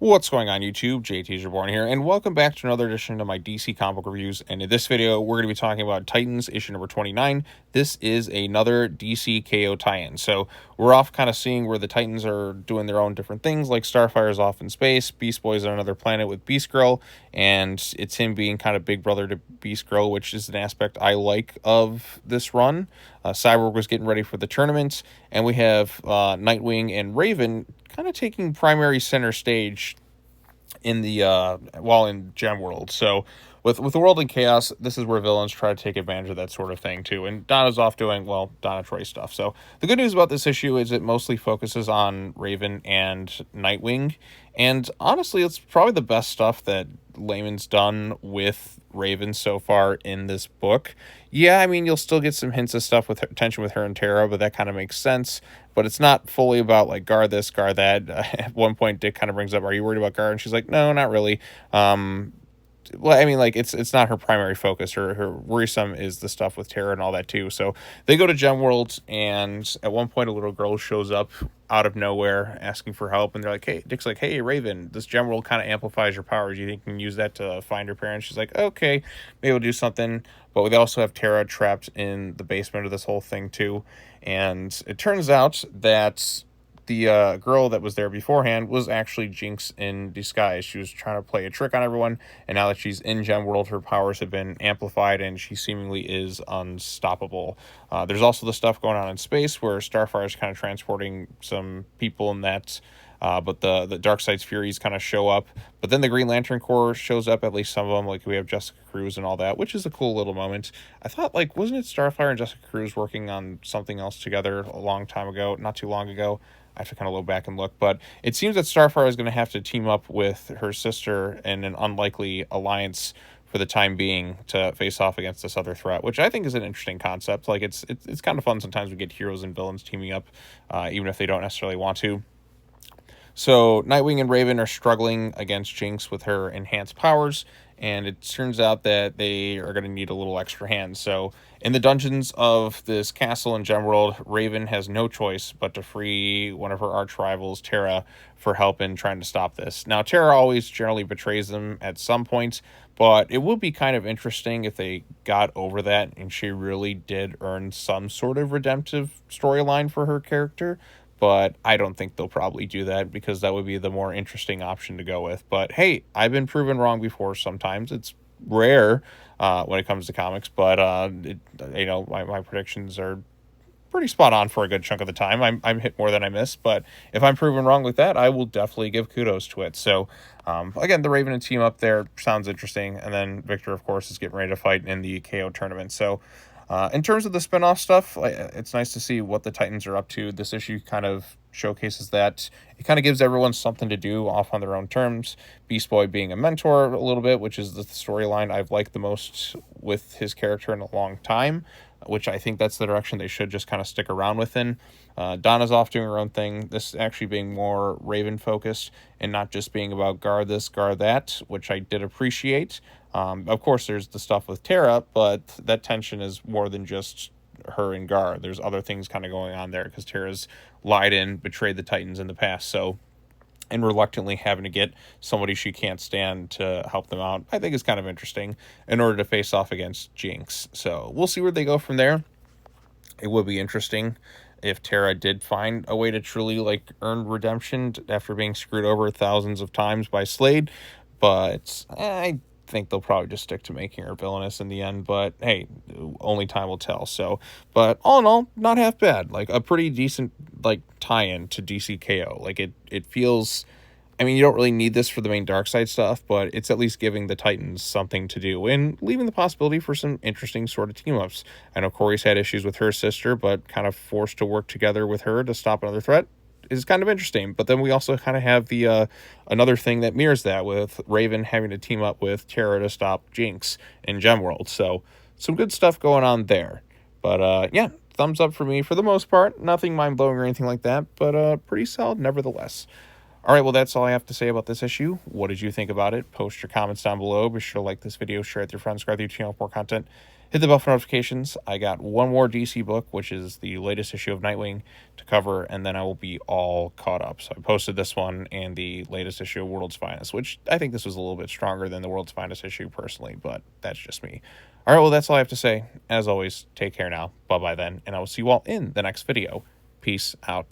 What's going on YouTube? JT's Reborn here, and welcome back to another edition of my DC comic book reviews. And in this video, we're going to be talking about Titans issue number 29. This is another DC KO tie-in. So we're off kind of seeing where the Titans are doing their own different things, like Starfire's off in space, Beast Boy's on another planet with Beast Girl, and it's him being kind of big brother to Beast Girl, which is an aspect I like of this run. Cyborg was getting ready for the tournament, and we have Nightwing and Raven kind of taking primary center stage in the while in Gem World. So with the world in chaos, this is where villains try to take advantage of that sort of thing too. And Donna's off doing, well, Donna Troy stuff. So the good news about this issue is it mostly focuses on Raven and Nightwing. And honestly, it's probably the best stuff that Layman's done with Raven so far in this book. Yeah, I mean, you'll still get some hints of stuff with tension with her and Tara, but that kind of makes sense. But it's not fully about, like, guard this, guard that. At one point, Dick kind of brings up, are you worried about guard? And she's like, no, not really. Well, I mean, like, it's not her primary focus. Her worrisome is the stuff with Tara and all that too. So they go to Gem World, and at one point a little girl shows up out of nowhere asking for help, and they're like, hey, Dick's like, hey, Raven, this Gem World kind of amplifies your powers. You think you can use that to find her parents? She's like, okay, maybe we'll do something. But we also have Tara trapped in the basement of this whole thing too. And it turns out that the girl that was there beforehand was actually Jinx in disguise. She was trying to play a trick on everyone, and now that she's in Gem World, her powers have been amplified, and she seemingly is unstoppable. There's also the stuff going on in space, where Starfire is kind of transporting some people in that, but the Darkseid's Furies kind of show up. But then the Green Lantern Corps shows up, at least some of them, like we have Jessica Cruz and all that, which is a cool little moment. I thought, like, wasn't it Starfire and Jessica Cruz working on something else together a long time ago, not too long ago? I have to kind of go back and look, but it seems that Starfire is going to have to team up with her sister in an unlikely alliance for the time being to face off against this other threat, which I think is an interesting concept. Like, it's kind of fun sometimes we get heroes and villains teaming up, even if they don't necessarily want to. So Nightwing and Raven are struggling against Jinx with her enhanced powers, and it turns out that they are going to need a little extra hand. So in the dungeons of this castle in Gemworld, Raven has no choice but to free one of her arch rivals, Tara, for help in trying to stop this. Now, Tara always generally betrays them at some point, but it would be kind of interesting if they got over that and she really did earn some sort of redemptive storyline for her character. But I don't think they'll probably do that, because that would be the more interesting option to go with. But hey, I've been proven wrong before sometimes. It's rare when it comes to comics, but my predictions are pretty spot on for a good chunk of the time. I'm hit more than I miss, but if I'm proven wrong with that, I will definitely give kudos to it. So again, the Raven and team up there sounds interesting, and then Victor, of course, is getting ready to fight in the KO tournament. So in terms of the spinoff stuff, it's nice to see what the Titans are up to. This issue kind of showcases that. It kind of gives everyone something to do off on their own terms. Beast Boy being a mentor a little bit, which is the storyline I've liked the most with his character in a long time, which I think that's the direction they should just kind of stick around within. Donna's off doing her own thing. This actually being more Raven focused and not just being about guard this, guard that, which I did appreciate. Of course, there's the stuff with Tara, but that tension is more than just her and Gar. There's other things kind of going on there, because Tara's lied and betrayed the Titans in the past. So, and reluctantly having to get somebody she can't stand to help them out, I think is kind of interesting in order to face off against Jinx. So we'll see where they go from there. It would be interesting if Tara did find a way to truly, like, earn redemption after being screwed over thousands of times by Slade. But I think they'll probably just stick to making her villainous in the end. But hey, only time will tell. So, but all in all, not half bad. Like, a pretty decent, like, tie-in to DC KO. Like, it feels, I mean, you don't really need this for the main Darkseid stuff, but it's at least giving the Titans something to do and leaving the possibility for some interesting sort of team-ups. I know Corey's had issues with her sister, but kind of forced to work together with her to stop another threat is kind of interesting. But then we also kind of have the another thing that mirrors that, with Raven having to team up with Tara to stop Jinx in Gemworld. So some good stuff going on there. But yeah, thumbs up for me for the most part. Nothing mind-blowing or anything like that, but pretty solid nevertheless. All right, well, that's all I have to say about this issue. What did you think about it? Post your comments down below. Be sure to like this video, share it with your friends, subscribe to the channel for more content. Hit the bell for notifications. I got one more DC book, which is the latest issue of Nightwing, to cover, and then I will be all caught up. So I posted this one and the latest issue of World's Finest, which I think this was a little bit stronger than the World's Finest issue personally, but that's just me. All right, well, that's all I have to say. As always, take care now. Bye-bye then, and I will see you all in the next video. Peace out.